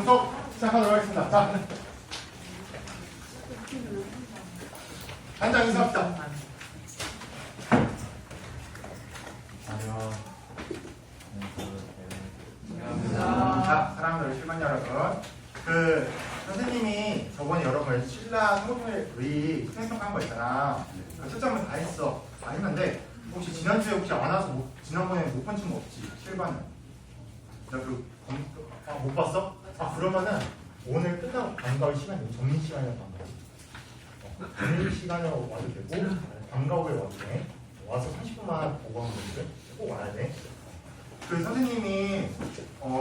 수업 시작하도록 하겠습니다. 자, 한장 인사합시다. 자, 사랑하는 실만 여러분. 선생님이 저번에 여러분 신라 성공회의 수행평가한 거 있잖아. 초점을 다 했어. 다 했는데 혹시 지난주에 혹시 안 와서 지난번에 못 본 친구 없지? 실반은. 못 봤어? 그러면은 오늘 끝나고 방과후 시간이 점심 시간이라고 한 거야. 점심 시간에 와도 되고 방과후에 와도 돼. 와서 30분만 보고 하면 되는데 꼭 와야 돼. 선생님이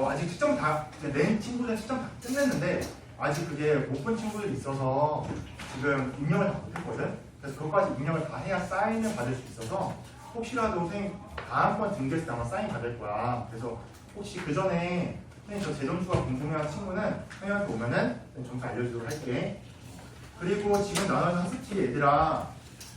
아직 시점 다 낸 친구들 시점 다 끝냈는데 아직 그게 못 본 친구들이 있어서 지금 입력을 다 못했거든. 그래서 그것까지 입력을 다 해야 사인을 받을 수 있어서 혹시라도 선생님 다음번 등교했을 때 아마 사인 받을 거야. 그래서 혹시 그 전에 선생님 저 제 점수가 궁금해하는 친구는 선생님한테 오면은 점수 알려주도록 할게. 그리고 지금 나눠진 학습지 얘들아,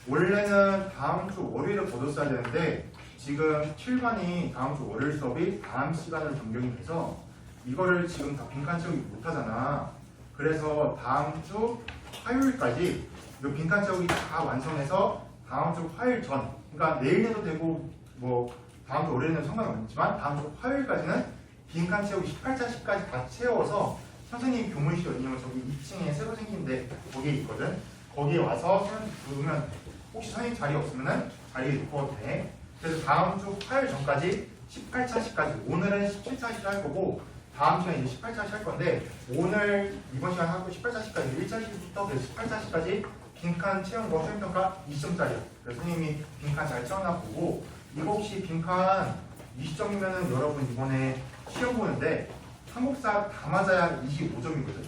원래는 다음 주 월요일에 거뒀어야 되는데 지금 7반이 다음 주 월요일 수업이 다음 시간으로 변경이 돼서 이거를 지금 다 빈칸 채우기 못하잖아. 그래서 다음 주 화요일까지 이 빈칸 채우기 다 완성해서 다음 주 화요일 전, 그러니까 내일 내도 되고 뭐 다음 주 월요일은 상관없지만 다음 주 화요일까지는 빈칸 채우기 18자씩까지 다 채워서 선생님 교무실 어디냐면 저기 2층에 새로 생긴데 거기에 있거든. 거기에 와서 부르면 혹시 선생님 자리 없으면은 자리에 놓고 돼. 그래서 다음 주 화요일 전까지 18차시까지, 오늘은 17차시 할 거고 다음 시간에 이제 18차시 할 건데 오늘 이번 시간 하고 18차시까지 1차시부터 그래서 18차시까지 빈칸 채운 거 수행평가 20점짜리야. 그래서 선생님이 빈칸 잘 채워놔 보고 이거 혹시 빈칸 20점이면은 여러분 이번에 시험 보는데 한국사 다 맞아야 25점이거든.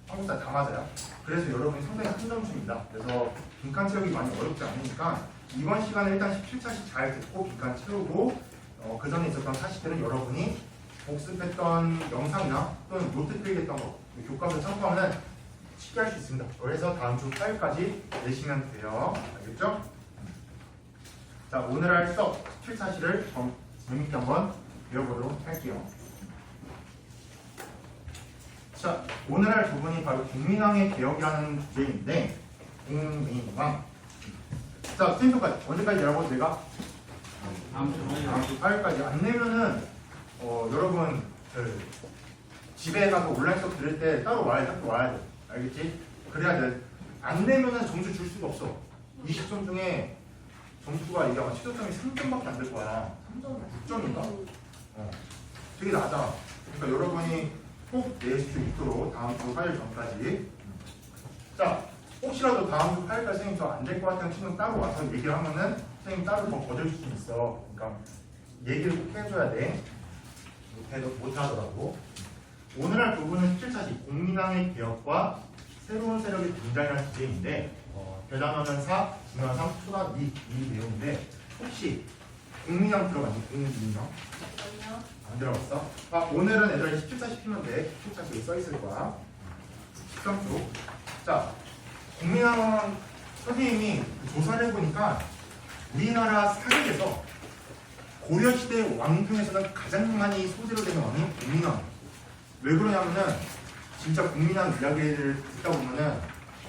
한국사 다 맞아야. 그래서 여러분이 상당히 큰 점수입니다. 그래서 빈칸 채우기 많이 어렵지 않으니까 이번 시간에 일단 17차시 잘 듣고 빈칸 채우고 그 전에 있었던 사실들은 여러분이 복습했던 영상이나 또는 노트 필기했던 거 교과서 참고하면 쉽게 할 수 있습니다. 그래서 다음 주 화요일까지 내시면 돼요. 알겠죠? 자, 오늘 할 수업 17차시를 재밌게 한번 배워보도록 할게요. 자, 오늘 할 부분이 바로 국민왕의 개혁이라는 주제인데 국민왕. 자, 수행평가 언제까지 내라고 내가? 다음 주 화요일까지. 안 내면은 여러분 집에 가서 온라인 수업 들을 때 따로 와야 돼. 학교 와야 돼. 알겠지? 그래야 돼. 안 내면은 점수 줄 수가 없어. 20점 중에 점수가 이게 아마 최저점이 3점밖에 안 될 거야. 3점? 6점인가? 되게 낮아. 그러니까 여러분이 꼭 낼 수 있도록 다음 주 화요일 전까지. 자, 혹시라도 다음 주 화요일까지 선생님 저 안 될 것 같다는 친구는 따로 와서 얘기를 하면은 선생님 따로 더 거둘 수 있어. 그러니까 얘기를 꼭 해줘야 돼. 못하더라고. 오늘 할 부분은 17차시 국민왕의 개혁과 새로운 세력의 등장이라는 주제인데 대단원은 4, 중요한 3, 초단 2 이 내용인데 혹시 국민왕 들어봤니? 국민왕? 안 들어봤어? 오늘은 애들 17차시 피면 돼. 17차시에 써있을 거야. 13쪽. 자, 국민왕 선생님이 조사를 해보니까 우리나라 사극에서 고려시대 왕 중에서는 가장 많이 소재로 되는 왕이 국민왕. 왜 그러냐면은 진짜 국민왕 이야기를 듣다 보면은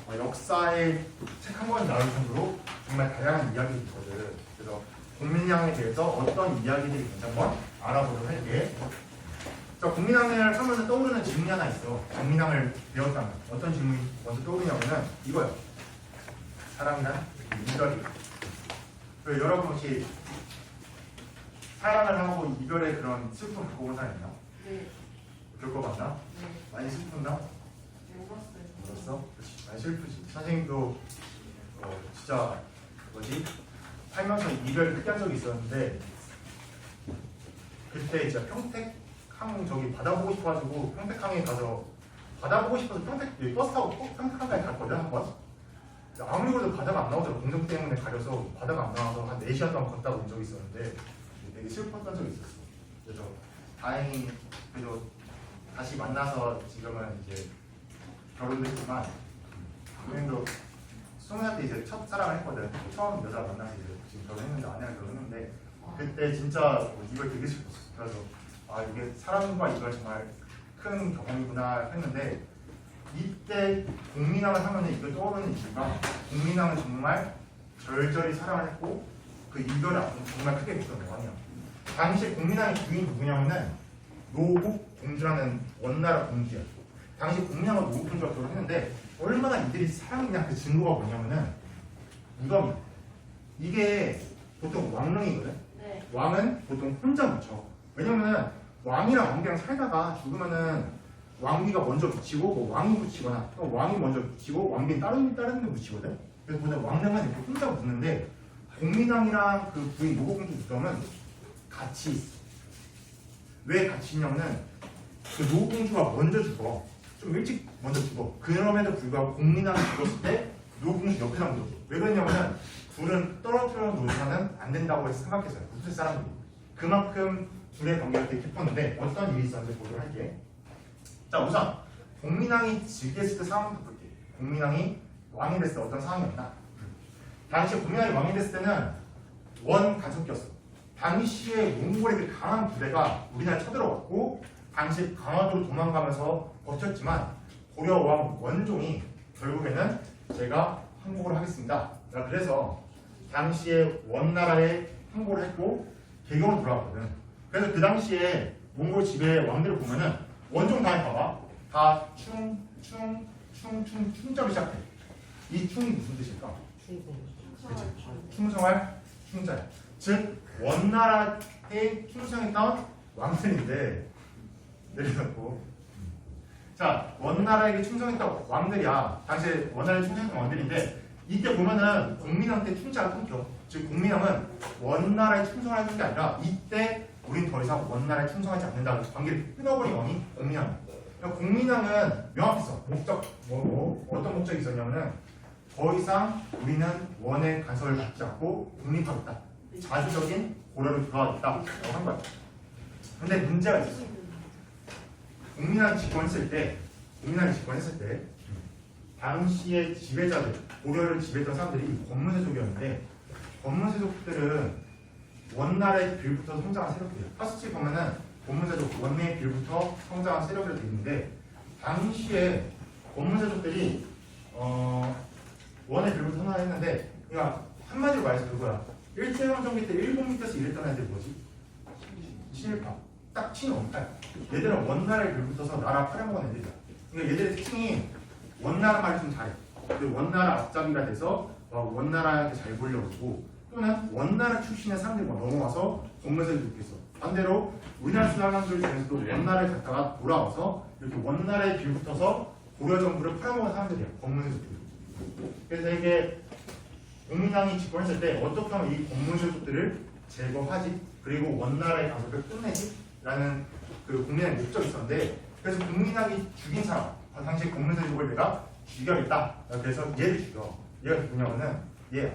역사의 책 한 권 나올 정도로 정말 다양한 이야기들이 있거든. 그래서 국민왕에 대해서 어떤 이야기들이 있는지 한번 알아보도록 할게. 자, 국민왕을 하면서 떠오르는 질문이 하나 있어. 국민왕을 배웠다면 어떤 질문이 먼저 떠오르냐면은 이거요. 사랑이란 이별이. 여러분 혹시 사랑을 하고 이별의 그런 슬픔 겪어본 사람 있나? 네. 겪어봤나? 네. 많이 슬픈가? 울었어요. 울었어? 그렇지. 많이 슬프지. 선생님도 진짜 뭐지? 살면서 이별을 크게 한 적이 있었는데 그때 진짜 평택항 저기 바다 보고 싶어가지고 평택항에 가서 바다 보고 싶어서 버스 타고 꼭 평택항까지 갔거든 한번. 아무리 그래도 바다가 안 나오더라고. 공정 때문에 가려서 바다가 안 나와서 한 4시간 동안 걷다 온 적이 있었는데 되게 슬펐던 적이 있었어. 그래서 다행히 그래도 다시 만나서 지금은 이제 결혼도 했지만 선생님도 20살 때 이제 첫 사랑을 했거든. 처음 여자 만나서 이제 지금 결혼했는데 아내랑 결혼했는데 그때 진짜 이걸 되게 슬펐어. 그래서 이게 사랑과 이걸 정말 큰 경험이구나 했는데 이때 공민왕을 하면은 이거 떠오르는 이유가 공민왕은 정말 절절히 사랑을 했고 그 이별의 아픔 정말 크게 느꼈던 왕이야. 당시 공민왕의 부인 누구냐면은 노국 공주라는 원나라 공주야. 당시 공민왕과 노국 공주가 결혼했는데 얼마나 이들이 사랑했냐 그 증거가 뭐냐면은 무덤이 이게 보통 왕릉이거든. 네. 왕은 보통 혼자 묻혀. 왜냐면은 왕이랑 왕비랑 살다가 죽으면은 왕비가 먼저 붙이고 뭐 왕이 붙이거나 또 왕이 먼저 붙이고 왕비는 다른 데 붙이거든. 그래서 보통 왕릉은 이렇게 혼자 묻는데 공민왕이랑 그 부인 노고공주 무덤은 같이 있어. 왜 같이 있냐면은 그 노고공주가 먼저 죽어. 좀 일찍 먼저 죽어. 그럼에도 불구하고 공민왕이 죽었을 때 노고공주 옆에다 묻어. 왜 그러냐면은 둘은 떨어뜨려 놓으면 안 된다고 해서 생각했어요. 무슨 사람들이. 그만큼 둘의 관계가 되게 깊었는데 어떤 일이 있었는지 보도록 할게. 자, 우선 공민왕이 즉위했을 때 상황부터 볼게. 공민왕이 왕이 됐을 때 어떤 상황이었나? 당시 공민왕이 왕이 됐을 때는 원 가족이었어. 당시에 몽골의 그 강한 부대가 우리나라에 쳐들어왔고 당시 강화도로 도망가면서 버텼지만 고려 왕 원종이 결국에는 제가 항복을 하겠습니다. 그래서 당시에 원나라에 항복을 했고 개경으로 돌아왔거든. 그래서 그 당시에 몽골 지배 왕들을 보면은 원종 다음에 봐봐. 다 충자로 시작해. 이 충이 무슨 뜻일까? 충성할 충자야. 즉 원나라에 충성했던 왕들인데 내려놓고 자 원나라에게 충성했던 왕들이야. 당시에 원나라에 충성했던 왕들인데 이때 보면은 공민왕한테 충자가 끊겨. 즉 공민왕은 원나라에 충성하는 게 아니라 이때 우린 더 이상 원나라에 충성하지 않는다고 관계를 끊어버린 왕이 공민왕이야. 그러니까 공민왕은 명확했어. 목적 어떤 목적이 있었냐면은 더 이상 우리는 원의 간섭을 받지 않고 독립하겠다. 자주적인 고려로 돌아가겠다라고 한 거야. 근데 문제가 있었어. 공민왕이 집권했을 때 당시의 지배자들, 고려를 지배했던 사람들이 권문세족이었는데 권문세족들은 원나라의 빌부터 성장한 세력들이에요. 파스치 보면은 권문세족 원내의 빌부터 성장한 세력으로 되어 있는데 당시에 권문세족들이 원의 빌부터 성장했는데 그러니까 한마디로 말해서 그거야. 일제강점기 때 일본 밑에서 일했던 애들 뭐지? 친일파. 딱 친원파야. 얘들은 원나라에 빌붙어서 나라 팔아먹은 애들이야. 그러니까 얘들의 특징이 원나라 말을 좀 잘해. 그리고 원나라 앞잡이가 돼서 원나라한테 잘 보려고 또는 원나라 출신의 사람들이 넘어와서 권문세를 느꼈어. 반대로 우리나라 사람들 중에서도 원나라에 갔다가 돌아와서 이렇게 원나라에 빌붙어서 고려 정부를 팔아먹은 사람들이야. 권문세족들. 그래서 이게 공민왕이 집권했을 때 어떻게 하면 이 권문세족들을 제거하지 그리고 원나라의 가족을 끝내지 라는 그 공민왕의 목적이 있었는데 그래서 공민왕이 죽인 사람 당시 권문세족을 내가 죽여야겠다. 그래서 얘를 죽여. 얘가 누구냐면은 얘야.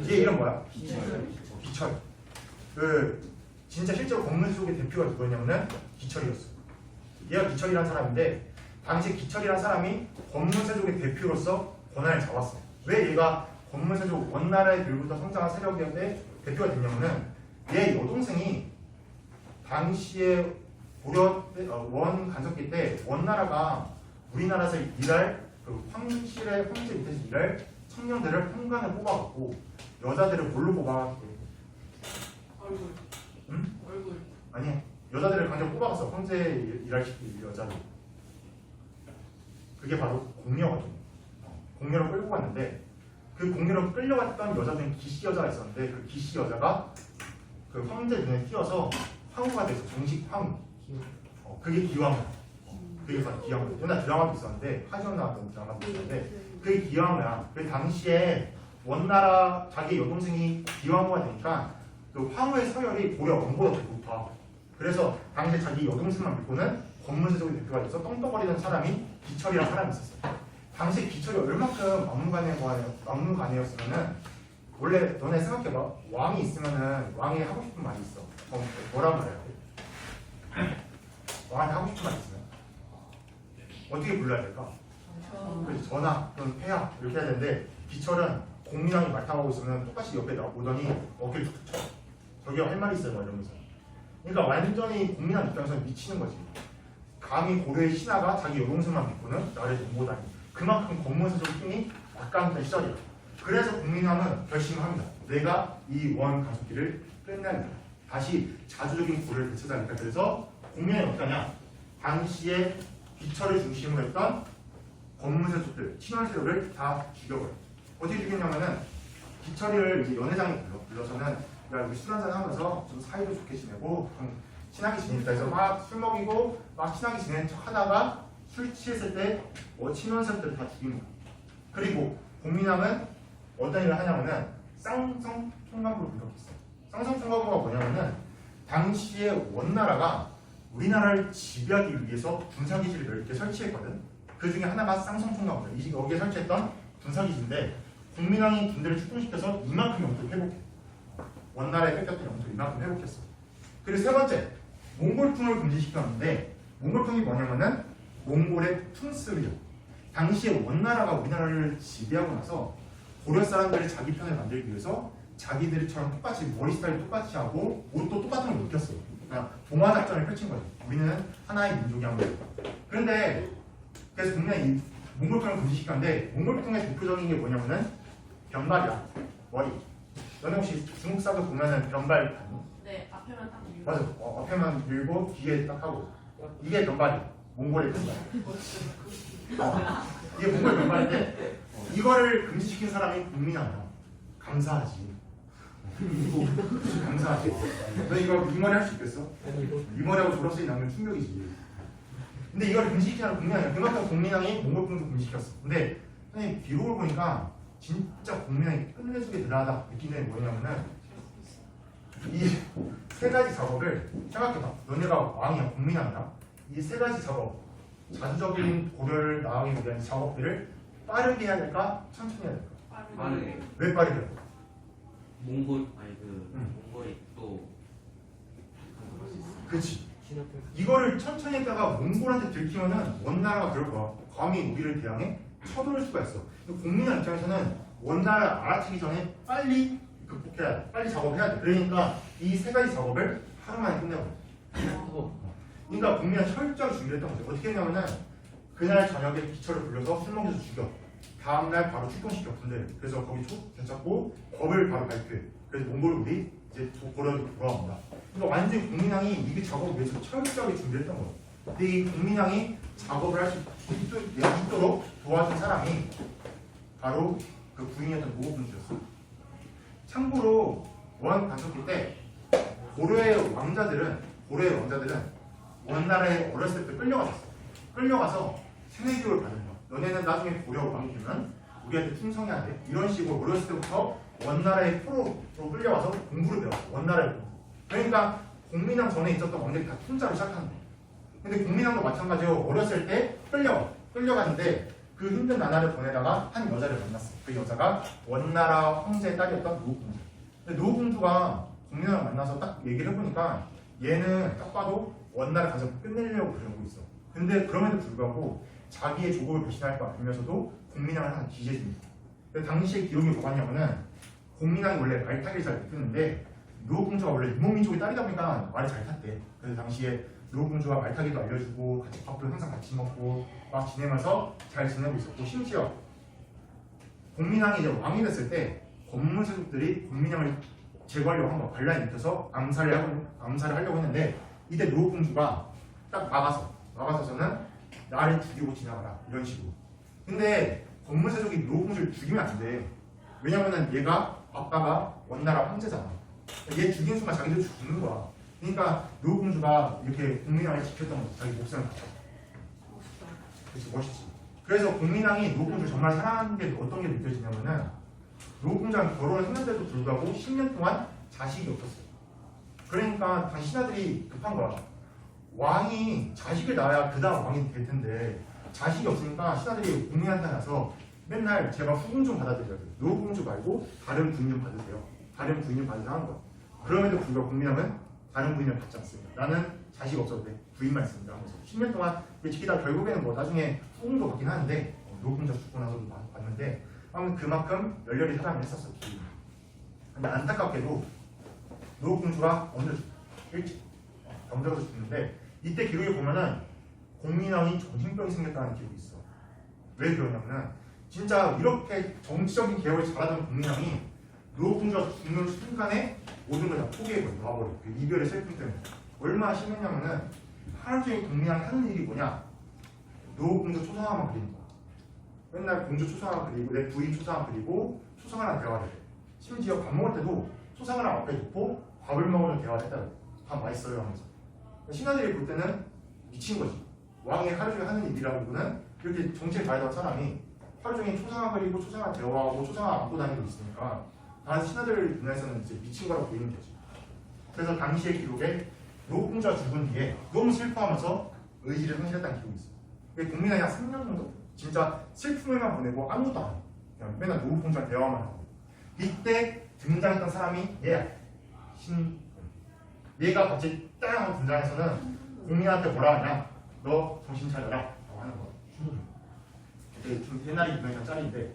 얘 이름 뭐야? 기철. 그 진짜 실제로 권문세족의 대표가 누구였냐면은 기철이었어. 얘가 기철이라는 사람인데 당시 기철이라는 사람이 권문세족의 대표로서 권한을 잡았어. 왜 얘가 권문세족 원나라의 빌부터 성장한 세력이었는데 대표가 됐냐면은 얘 여동생이 당시에 고려 때, 원 간섭기 때 원나라가 우리나라에서 일할 그 황실의 황제 밑에서 일할 청년들을 평관을 뽑아갖고 여자들을 뭘로 뽑아갖고 얼굴. 응? 얼굴. 아니 여자들을 강제 뽑아갔어. 황제 일할 여자들. 그게 바로 공녀거든. 공녀로 끌고 갔는데 그 공녀로 끌려갔던 여자 중에 기씨 여자가 있었는데 그 기씨 여자가 그 황제 눈에 띄어서 황후가 돼서 정식 황후. 그게 기왕후. 그게 바로 기왕후. 옛날 드라마도 있었는데 하지원 나왔던 드라마도 있었는데 그게 기왕후야. 그 당시에 원나라 자기 여동생이 기왕후가 되니까 그 황후의 서열이 고려 왕보다 더 높아. 그래서 당시에 자기 여동생만 믿고는 권문세족의 대표가 돼서 떵떵거리는 사람이 기철이라는 사람이 있었어. 당시 기철이 얼마큼 막무가내였으면은 원래 너네 생각해봐. 왕이 있으면은 왕이 하고 싶은 말이 있어. 뭐란 말이야? 왕한테 하고 싶은 말이 있으면 어떻게 불러야 될까? 그래서 전하 또는 폐하 이렇게 해야 되는데 기철은 공민왕이 말 타고 있으면 똑같이 옆에 오더니 어깨를 툭툭 쳐. 저기 할 말이 있어요 뭐 이러면서. 그러니까 완전히 공민왕 입장에서 미치는 거지. 감히 고려의 신하가 자기 여동생만 믿고는 나를 넘보다니. 그만큼 권문세족 힘이 막강했던 시절이에요. 그래서 국민왕은 결심합니다. 내가 이 원 가속기를 끝낸다. 다시 자주적인 고려를 되찾아야겠다. 그래서 국민이 어떻게 하냐? 당시에 귀철을 중심으로 했던 권문세족들, 친원세력을 다 죽여버려. 어떻게 죽였냐면은 귀철이를 이제 연회장에 불러서는 야 우리 술 한잔 하면서 좀 사이도 좋게 지내고 좀 친하게 지내니까 해서 막 술 먹이고 막 친하게 지내는 척 하다가 술 취했을 때 친원세력들을 다 죽이는 거야. 그리고 공민왕은 어떤 일을 하냐면은 쌍성총각으로 공격했어요. 쌍성총각으로가 뭐냐면은 당시에 원나라가 우리나라를 지배하기 위해서 군사기지를 몇 개 설치했거든. 그 중에 하나가 쌍성총각이에요. 여기에 설치했던 군사기지인데 국민왕이 군대를 출동시켜서 이만큼 영토를 회복해. 원나라에 뺏겼던 영토를 이만큼 회복했어. 그리고 세 번째, 몽골풍을 금지시켰는데 몽골풍이 뭐냐면은 몽골의 퉁스리요. 당시에 원나라가 우리나라를 지배하고 나서 고려 사람들이 자기 편을 만들기 위해서 자기들처럼 똑같이 머리 스타일 똑같이 하고 옷도 똑같은 걸 입혔어요. 그러니까 동화 작전을 펼친 거죠. 우리는 하나의 민족이 한 거예요. 그런데 그래서 국내 이 몽골풍을 금지시켰는데 몽골풍의 대표적인 게 뭐냐면은 변발이야. 머리. 너네 혹시 중국 사극 보면은 변발 봤니? 네, 앞에만 딱 밀고. 맞아. 앞에만 밀고 뒤에 딱 하고. 이게 변발이야. 몽골의 변발. 이게 몽골 변발인데 이거를 금지시킨 사람이 국민왕이야. 감사하지. 감사하지. 너 이거 이 머리 할 수 있겠어? 이 머리하고 졸업생이 나오면 충격이지. 근데 이걸 금지시키는 국민왕이야. 그만큼 국민왕이 몽골풍도 금지시켰어. 근데 선생님 기록을 보니까 진짜 국민왕이 끝내주게 대단하다 느끼는 게 뭐냐면은 이 세 가지 작업을 생각해봐. 너네가 왕이야, 국민왕이야. 이 세 가지 작업, 자주적인 고려를 나가기 위한 작업들을 빠르게 해야 될까? 천천히 해야 될까? 빠르게. 왜 빠르게 해야 될까? 몽골이 또 그치. 이거를 천천히 했다가 몽골한테 들키면은 원나라가 그럴 거야. 감히 우리를 대항해 쳐들어올 수가 있어. 근데 국민의 입장에서는 원나라 알아채기 전에 빨리 극복해야 돼. 빨리 작업해야 돼. 그러니까 이 세 가지 작업을 하루 만에 끝내버려. 그러니까 국민은 철저히 준비를 했던 거죠. 어떻게 했냐면은 그날 저녁에 기철을 불러서 술 먹여서 죽여. 다음날 바로 출동시켜 군대를. 그래서 거기 되찾고 법을 바로 발표해. 그래서 몽골군이 이제 고려로 돌아옵니다. 그러니까 완전히 국민왕이 이 작업을 위해서 철저하게 준비했던 거예요. 근데 이 국민왕이 작업을 할 수 있도록 도와준 사람이 바로 그 부인이었던 노고공주였어요. 참고로 원 단속기 때 고려의 왕자들은 원나라에 어렸을 때부터 끌려갔었어. 끌려가서 세뇌 교육을 받은 거야. 너네는 나중에 고려 왕이 되면 우리한테 충성해야 돼. 이런 식으로 어렸을 때부터 원나라의 포로로 끌려와서 공부를 배웠어. 원나라의 공부. 그러니까 공민왕 전에 있었던 왕들이 다 툰자로 시작하는 거야. 근데 공민왕도 마찬가지로 어렸을 때 끌려갔는데 그 힘든 나라를 보내다가 한 여자를 만났어. 그 여자가 원나라 황제의 딸이었던 노후공주. 근데 노후공주가 공민왕을 만나서 딱 얘기를 해보니까 얘는 딱 봐도 원나라 가서 끝내려고 그러고 있어. 근데 그럼에도 불구하고 자기의 조국을 배신할 거 아니면서도 공민왕을 하나 기재해줍니다. 당시의 기록이 뭐냐면은 공민왕이 원래 말타기를 잘 못했는데 노후공주가 원래 유목민족의 딸이다 보니까 말을 잘 탔대. 그래서 당시에 노후공주가 말타기도 알려주고 같이 밥도 항상 같이 먹고 막 지내면서 잘 지내고 있었고, 심지어 공민왕이 이제 왕이 됐을 때 권문세족들이 공민왕을 제거하려고 한 거야. 반란이 일으켜서 암살을 하려고 했는데 이때 노후공주가 딱 막아서서는 나를 죽이고 지나가라 이런 식으로. 근데 권문세족이 노후공주를 죽이면 안 돼. 왜냐면은 얘가 아빠가 원나라 황제잖아. 얘 죽인 순간 자기도 죽는 거야. 그러니까 노후공주가 이렇게 공민왕을 지켰던 거지. 자기 목숨을 바쳐. 멋있다. 그치, 멋있지. 그래서 공민왕이 노후공주를 정말 사랑하는 게 어떤 게 느껴지냐면은 노후공주랑 결혼을 했는데도 불구하고 10년 동안 자식이 없었어요. 그러니까 당시 신하들이 급한 거야. 왕이 자식을 낳아야 그 다음 왕이 될 텐데 자식이 없으니까 신하들이 공민한테 가서 맨날 제발 후궁 좀 받아들여야 돼. 노후공주 말고 다른 부인 좀 받으세요. 다른 부인을 받으세요 하는 거야. 그럼에도 불구하고 공민왕은 다른 부인을 받지 않습니다. 나는 자식 없어도 돼. 부인만 있습니다 하면서 10년 동안 지키다 결국에는 뭐 나중에 후궁도 받긴 하는데 노후공주가 죽고 나서도 받는데 아무튼 그만큼 열렬히 사랑을 했었어. 근데 안타깝게도 노후공주가 어느 일찍 병들어서 죽는데 이때 기록에 보면은 공민왕이 정신병이 생겼다는 기록이 있어. 왜 그러냐면은 진짜 이렇게 정치적인 개혁을 잘하던 공민왕이 노후궁주가 죽는 순간에 모든 걸 다 포기해버려. 놔버려. 그 이별의 슬픔 때문에. 얼마나 심했냐면은 하루 종일 공민왕이 하는 일이 뭐냐? 노후궁주 초상화만 그리는 거야. 맨날 공주 초상화 그리고 내 부인 초상화 그리고 초상화랑 대화를 해. 심지어 밥 먹을 때도 초상화랑 앞에 놓고 밥을 먹으면 대화를 했다고. 밥 맛있어요 하면서. 신하들이 볼 때는 미친 거지. 왕이 하루 종일 하는 일이라고는 이렇게 정치를 잘하던 사람이 하루 종일 초상화 그리고 초상화 대화하고 초상화 안고 다니고 있으니까 다른 신하들 눈에서는 이제 미친 거라고 보이는 거지. 그래서 당시의 기록에 노후궁주가 죽은 뒤에 너무 슬퍼하면서 의지를 상실했다는 기록이 있어. 국민왕이 한 3년 정도? 진짜 슬픔을만 보내고 아무것도 안 해. 그냥 맨날 노후궁주랑 대화만 하고. 이때 등장했던 사람이 얘야. 얘가 갑자기 딱 하고 등장해서는 국민한테 뭐라 하냐? 너 정신 차려라 라고 하는 거야. 그때 좀 옛날에 유명했던 짤인데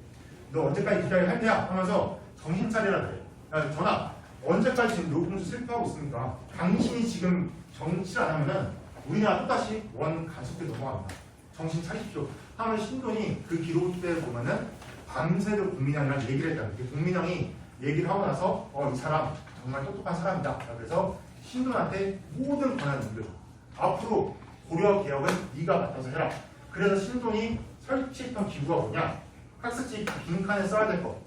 너 언제까지 기다려 할 테야? 하면서 정신 차려라 그래. 야, 전하 언제까지 지금 노후궁주 슬퍼하고 있습니까? 당신이 지금 정치를 안 하면은 우리나라 또다시 원 간섭에 넘어갑니다. 정신 차리십시오. 하면 신돈이 그 기록대를 보면은 밤새도록 국민왕이랑 얘기를 했다. 국민왕이 얘기를 하고 나서 이 사람 정말 똑똑한 사람이다. 그래서 신돈한테 모든 권한을 넘겨줘. 앞으로 고려 개혁은 네가 맡아서 해라. 그래서 신돈이 설치했던 기구가 뭐냐? 학습지 빈칸에 써야 될 거.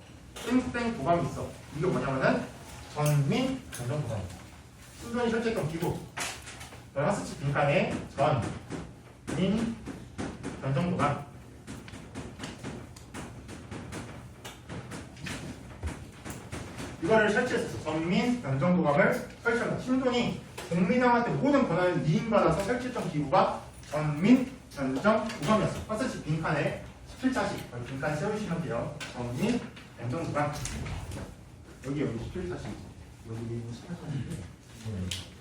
땡땡 도감이 있어. 이게 뭐냐면은 전민 변정 도감이야. 신돈이 설치했던 기구. 학습지 빈칸에 전민 변정 도감. 이거를 설치했었어. 전민 변정 도감을 설치한다. 신돈이 공민왕한테 모든 권한을 위임받아서 설치했던 기구가 전민 변정 도감이었어. 학습지 빈칸에 17자씩 빈칸 세우시면 돼요. 전민 변정 도감. 여기 17자씩. 여기 18자씩.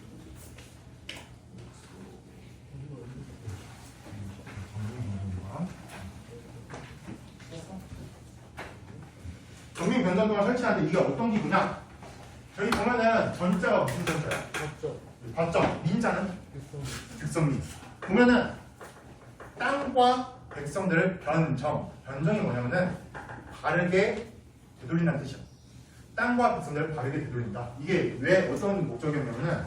전민 변정도가 설치하는데 이게 어떤 기구냐? 저기 보면은 전자가 무슨 전자야? 법정. 민자는 득성민. 보면은 땅과 백성들을 변정이 뭐냐면은 바르게 되돌린다는 뜻이야. 땅과 백성들을 바르게 되돌린다. 이게 왜 어떤 목적이었냐면은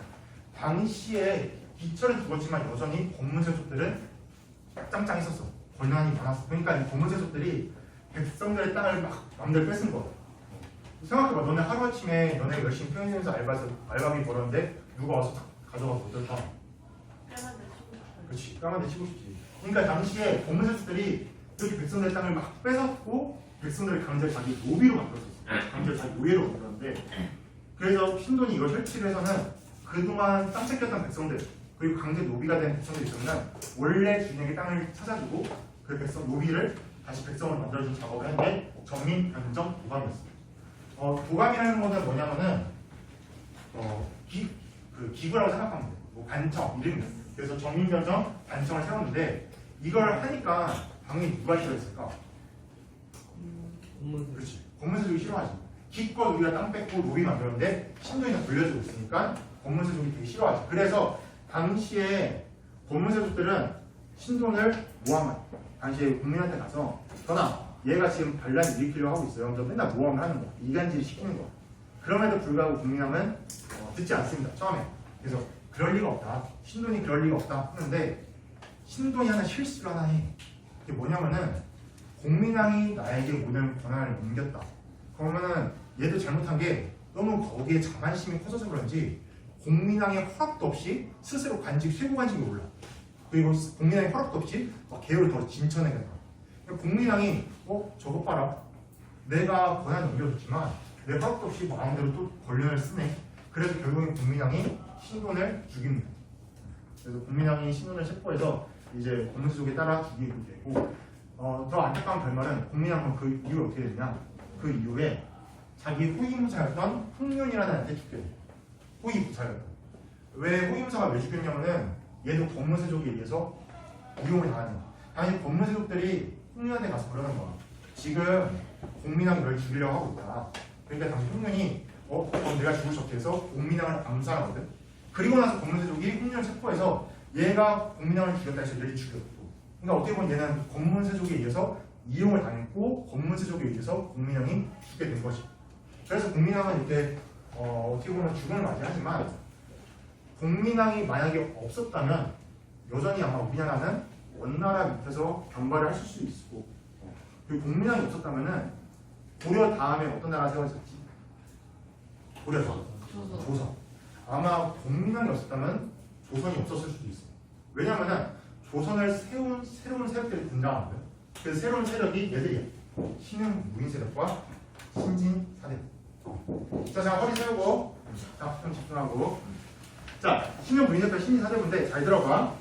당시에 기철은 죽었지만 여전히 권문세족들은 짱짱 있었어. 권한이 많았어. 그러니까 이 권문세족들이 백성들의 땅을 막 마음대로 뺏은 거야. 생각해봐. 너네 하루아침에 너네 열심히 편의점에서 알바비 벌었는데 누가 와서 가져가서 어떨까? 그렇지. 까만데 치고 싶지. 그러니까 당시에 권문세족들이 이렇게 백성들의 땅을 막 뺏었고 백성들을 강제로 자기 노비로 만들었었어. 강제로 자기 노예로 만들었는데 그래서 신돈이 이걸 설치를 해서는 그동안 땅 뺏겼던 백성들 그리고 강제 노비가 된 백성들이 있으면 원래 주인에게 땅을 찾아주고 그 백성 노비를 다시 백성을 만들어주는 작업을 하는 게 전민 변정 도감이었어요. 도감이라는 거는 뭐냐면은 기구라고 생각하면 돼요. 뭐 관청 이름이. 그래서 전민 변정 관청을 세웠는데 이걸 하니까 당연히 누가 싫어했을까? 그렇지. 권문세족이 싫어하지. 기껏 우리가 땅 뺏고 노비 만들었는데 신돈이나 돌려주고 있으니까 권문세족이 되게 싫어하지. 그래서 당시에 권문세족들은 신돈을 모함한 당시에 국민한테 가서 전하 얘가 지금 반란을 일으키려고 하고 있어요. 그래서 맨날 모함을 하는 거야. 이간질 시키는 거야. 그럼에도 불구하고 국민왕은 듣지 않습니다. 처음에. 그래서 그럴 리가 없다. 신돈이 그럴 리가 없다 하는데 신돈이 하나 실수를 하나 해. 그게 뭐냐면은 국민왕이 나에게 모든 권한을 넘겼다. 그러면은 얘도 잘못한 게 너무 거기에 자만심이 커져서 그런지 국민왕의 허락도 없이 스스로 최고 관직이 올라. 그리고 국민왕의 허락도 없이 막 개혁을 더 진천해야 된다. 국민왕이 저것 봐라. 내가 권한을 넘겨줬지만 내 허락도 없이 마음대로 또 권력을 쓰네. 그래서 결국엔 국민왕이 신돈을 죽입니다. 그래서 국민왕이 신돈을 체포해서 이제 권문세족에 따라 죽이게 되고 더 안타까운 결말은 국민왕은 그 이후에 어떻게 되냐? 그 이후에 자기 후임무사였던 흥륜이라는 애한테 죽게 돼. 후임무사였던. 왜 후임무사가 왜 죽였냐면은 얘도 권문세족에 의해서 무용을 당하는 거야. 당연히 권문세족들이 흥륜한테 가서 그러는 거야. 지금 공민왕이 널 죽이려고 하고 있다. 그러니까 당시 흥륜이 그럼 내가 죽을 수 없게 해서 공민왕을 암살하거든. 그리고 나서 권문세족이 흥륜을 체포해서 얘가 공민왕을 죽였다 해서 얘를 죽여. 그러니까 어떻게 보면 얘는 권문세족에 의해서 이용을 당했고 권문세족에 의해서 공민왕이 죽게 된 것이. 그래서 공민왕은 이렇게 어떻게 보면 죽음을 맞이하지만 공민왕이 만약에 없었다면 여전히 아마 우리나라는 원나라 밑에서 병발을 하실 수 있고 그리고 공민왕이 없었다면은 고려 다음에 어떤 나라 세워졌지? 고려 조선. 아마 공민왕이 없었다면 조선이 없었을 수도 있어요. 왜냐하면은 조선을 세운 새로운 세력들이 등장하거든. 그래서 새로운 세력이 얘들이야. 신흥 무인 세력과 신진 사대. 자, 자 허리 세우고, 자, 좀 집중하고. 자, 신흥 무인 세력과 신진 사대부인데 잘 들어봐.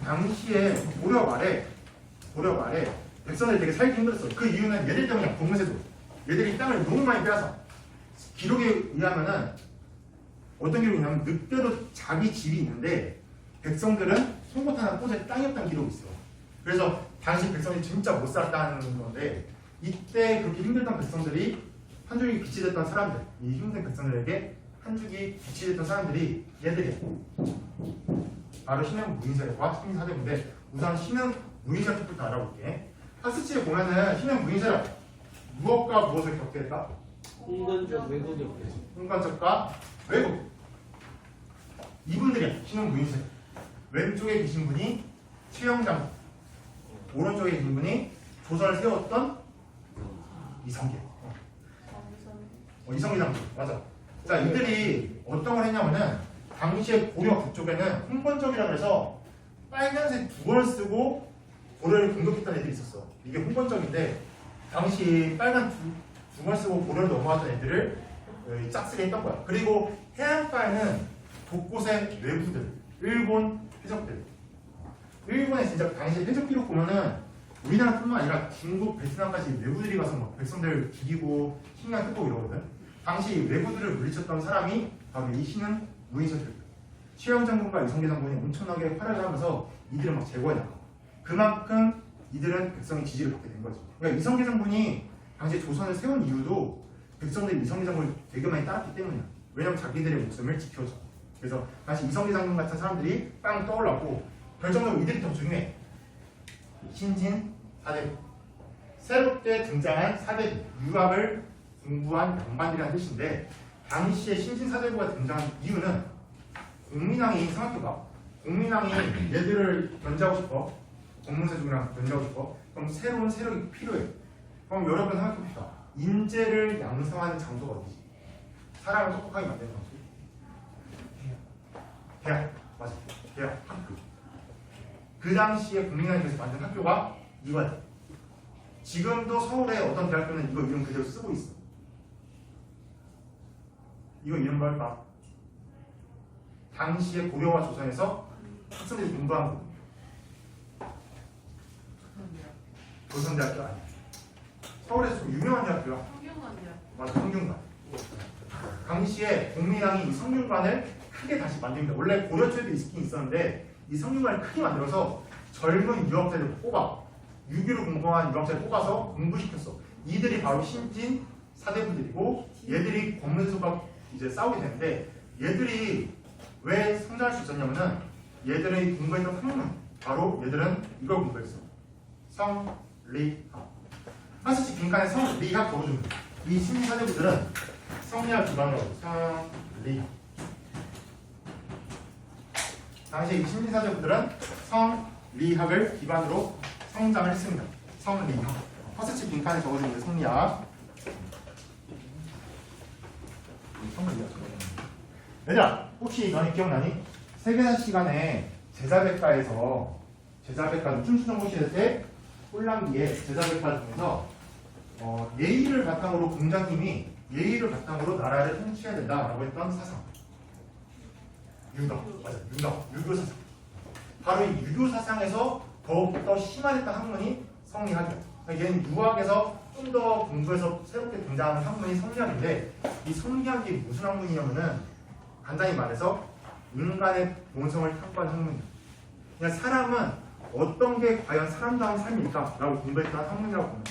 당시에 고려 말에 백성들이 되게 살기 힘들었어. 그 이유는 얘들 때문이야. 공무세도. 얘들이 땅을 너무 많이 빼앗아. 기록에 의하면은 어떤 기록이 있냐면 늑대로 자기 집이 있는데 백성들은 송곳 하나 꽂을 땅이 없다는 기록이 있어. 그래서 당시 백성들이 진짜 못 살았다는 건데 이때 그렇게 힘들던 백성들이 한 줄기 빛이 됐던 사람들, 이 힘든 백성들에게 한 줄기 빛이 됐던 사람들이 얘들이야. 바로 신흥 무인세력과 신진 사대부인데 우선 신흥 무인세력부터 알아볼게. 학습지에 보면은 신흥 무인세력 무엇과 무엇을 격퇴했다? 홍건적 외국이 없겠지. 홍건적과 외국. 이분들이야. 신흥 무인세력. 왼쪽에 계신 분이 최영장, 오른쪽에 계신 분이 조선을 세웠던 이성계. 이성계 장군. 맞아. 자, 이들이 어떤 걸 했냐면은 당시에 고려 그쪽에는 홍건적이라고 해서 빨간색 두건을 쓰고 고려를 공격했던 애들이 있었어. 이게 홍건적인데 당시 빨간 두건을 쓰고 고려를 넘어왔던 애들을 짝쓰게 했던 거야. 그리고 해안가에는 곳곳에 외부들, 일본 해적들. 일본에 진짜 당시 해적 기록 보면은 우리나라뿐만 아니라 중국, 베트남까지 외부들이 가서 막 백성들 죽이고 식량 뜯고 이러거든. 당시 외부들을 물리쳤던 사람이 바로 이 신흥 무인세력. 최영 장군과 이성계 장군이 엄청나게 활약을 하면서 이들을 막 제거해 나가. 그만큼 이들은 백성의 지지를 받게 된 거지. 그러니까 이성계 장군이 당시 조선을 세운 이유도 백성들이 이성계 장군을 되게 많이 따랐기 때문이야. 왜냐면 자기들의 목숨을 지켜줘. 그래서 다시 이성계 장군 같은 사람들이 빵 떠올랐고 결정적으로 이들이 더 중요해. 신진 사대부. 새롭게 등장한 사대부. 유학을 공부한 양반이라는 뜻인데 당시에 신진 사대부가 등장한 이유는 공민왕이 생각해봐. 공민왕이 얘들을 견제하고 싶어. 권문세족이랑 견제하고 싶어. 그럼 새로운 세력이 필요해. 그럼 여러분 생각해봅시다. 인재를 양성하는 장소가 어디지? 사람을 똑똑하게 만드는 장소. 대학. 맞아. 대학. 학교. 그 당시에 국민학교에서 만든 학교가 이거야. 지금도 서울의 어떤 대학교는 이거 이름 그대로 쓰고 있어. 이거 이름 뭘까? 당시에 고려와 조선에서 학생들이 공부한 거. 조선대학교 아니야. 서울에서 좀 유명한 대학교야. 성균관이야. 맞아, 성균관. 당시에 공민왕이 이 성균관을 크게 다시 만듭니다. 원래 고려초에도 있긴 있었는데 이 성균관을 크게 만들어서 젊은 유학자들을 뽑아. 유교를 공부한 유학자를 뽑아서 공부시켰어. 이들이 바로 신진 사대부들이고 얘들이 권문세족과 이제 싸우게 되는데 얘들이 왜 성장할 수 있었냐면은 얘들이 공부했던 학문 바로 얘들은 이걸 공부했어. 성리학. 한수씩 빈칸에 성리학 적어주면 이 신진 사대부들은 성리학 기반으로 성리학. 당시 이 신진 사대부들은 성리학을 기반으로 성장을 했습니다. 성리학. 퍼스치 빈칸에 적어주는 성리학. 성리학. 얘들아, 혹시 너네 기억나니? 세계사 시간에 제자백과에서 제자백과 춤추정고시대 때 홀랑기에 제자백과 중에서 예의를 바탕으로 공자님이 예의를 바탕으로 나라를 통치해야 된다라고 했던 사상. 유덕, 맞아, 유교 사상. 바로 이 유교 사상에서 더욱더 심화됐던 학문이 성리학이야. 그러니까 얘는 유학에서 좀 더 공부해서 새롭게 등장하는 학문이 성리학인데 이 성리학이 무슨 학문이냐면은 간단히 말해서 인간의 본성을 탐구하는 학문이야. 그냥 사람은 어떤 게 과연 사람다운 삶일까라고 공부했던 학문이라고 보면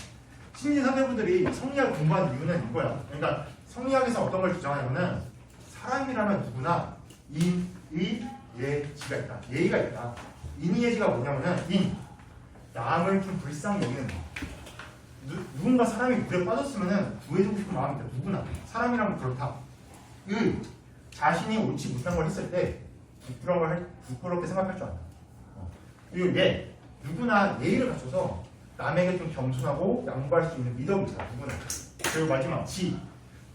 신진 사대부들이 성리학을 공부한 이유는 이거야. 그러니까 성리학에서 어떤 걸 주장하냐면은 사람이라면 누구나 인, 의, 예, 지가 있다. 예의가 있다. 인의예지가 뭐냐면은 인, 남을 좀 불쌍히 여기는 거. 누군가 사람이 물에 빠졌으면은 구해주고 싶은 마음이 있다. 누구나 사람이라면 그렇다. 자신이 옳지 못한 걸 했을 때 부끄럽게 생각할 줄 안다. 그리고 얘 누구나 예의를 갖춰서 남에게 좀 겸손하고 양보할 수 있는 미덕이 있다. 누구나. 그리고 마지막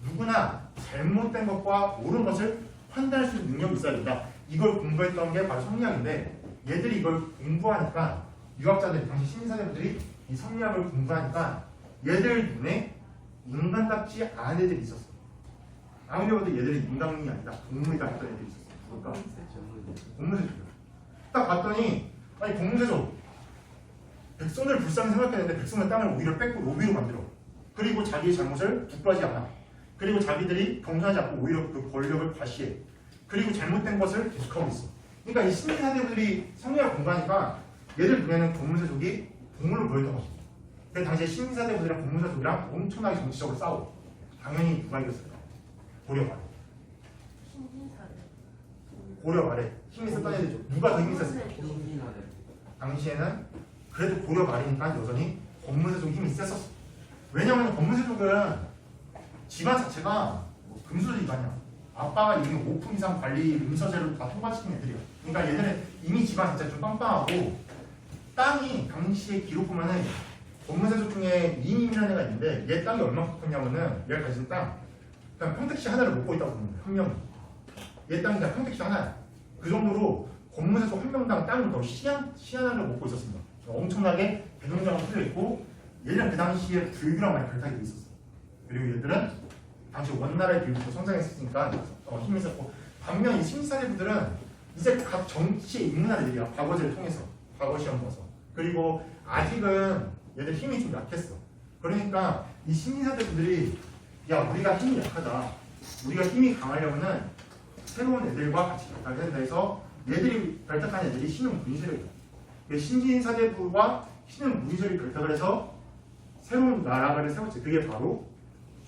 누구나 잘못된 것과 옳은 것을 판단할 수 있는 능력이 있어야 된다. 이걸 공부했던 게 바로 성리학인데 얘들이 이걸 공부하니까 유학자들 당시 시민사회부들이 이 성리학을 공부하니까 얘들 눈에 인간답지 않은 애들이 있었어. 아무리 봐도 얘들이 인간이 아니다. 동물이다 했던 애들이 있었어. 누굴까? 공무새족이야. 딱 봤더니 아니 공무새족 백성을 불쌍히 생각했는데 백성의 땅을 오히려 뺏고 노비로 만들어. 그리고 자기의 잘못을 북하지 않아. 그리고 자기들이 경선하지 않고 오히려 그 권력을 과시해. 그리고 잘못된 것을 계속하고 있어. 그러니까 이 시민사회부들이 성리학을 공부하니까 얘들 눈에는 공무새족이 동물로 보였던 거지. 그 당시에 시민사회부들이랑 공무새족이랑 엄청나게 정치적으로 싸워. 당연히 누가 이겼을까? 고려 말에. 신진사를. 고려 말에 힘이 셌던 애들이죠. 누가 더 힘이 셌을까? 당시에는 그래도 고려 말이니까 여전히 권무새족이 힘이 셌었어. 왜냐면 권무새족은 집안 자체가 뭐 금수저 집안이야. 아빠가 이미 5품 이상 관리 문서제를 다 통과시킨 애들이야. 그러니까 얘들은 이미 집안 자체가 좀 빵빵하고 땅이 당시에 기록 보면은 권무새족 중에 이민이라는 애가 있는데 얘 땅이 얼마큼 컸냐면은 얘가 가진 땅 그냥 평택시 하나를 먹고 있다고 보면 돼. 한 명이. 얘 땅이 그냥 평택시 하나야. 그 정도로 권무새족 한 명당 땅을 더 시한하를 먹고 있었습니다. 엄청나게 배동장을 풀려있고 얘들은 그 당시에 불교랑 많이 결탁이 돼 있었어. 그리고 얘들은 당시 원나라의 비율부터 성장했으니까 힘이 있었고 반면 이 시민사회부들은 이제 각 정치에 입문한 애들이야. 과거제를 통해서 과거 시험 봐서. 그리고 아직은 얘들 힘이 좀 약했어. 그러니까 이 시민사회부들이 야 우리가 힘이 약하다. 우리가 힘이 강하려면은 새로운 애들과 같이 결탁을 해야 된다 해서 얘들이 결탁한 애들이 신흥 문의세력이야. 신진사대부와 신흥 문의세력이 결탁을 해서 새로운 나라를 세웠지. 그게 바로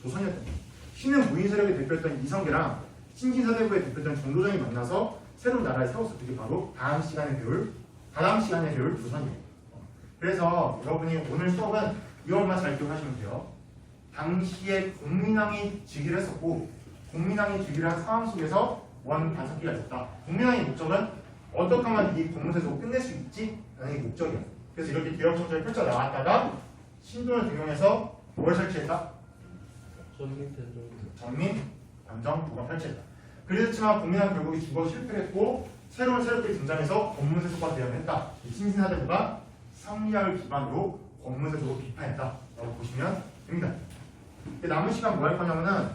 조선이었던 거야. 신흥 문의세력이 대표했던 이성계랑 신진사대부의 대표했던 정도전이 만나서 새로운 나라를 세웠어. 그게 바로 다음 시간에 배울 조선이에요. 그래서 여러분이 오늘 수업은 이것만 잘 기억하시면 돼요. 당시에 국민왕이 즉위를 했었고 국민왕이 즉위를 한 상황 속에서 원 반석기가 있었다. 국민왕의 목적은 어떻게 하면 이 권무새족을 끝낼 수 있지? 라는 게 목적이야. 그래서 이렇게 개혁정책을 펼쳐 나왔다가 신분을 등용해서 뭘 설치했다? 전민 반정부가 설치했다. 그렇지만 국민왕 결국에 죽어 실패했고 새로운 세력들이 등장해서 권무새족과 대응했다. 신진사대부가 성리학을 기반으로 권무새족을 비판했다라고 보시면 됩니다. 남은 시간 뭐 할 거냐면은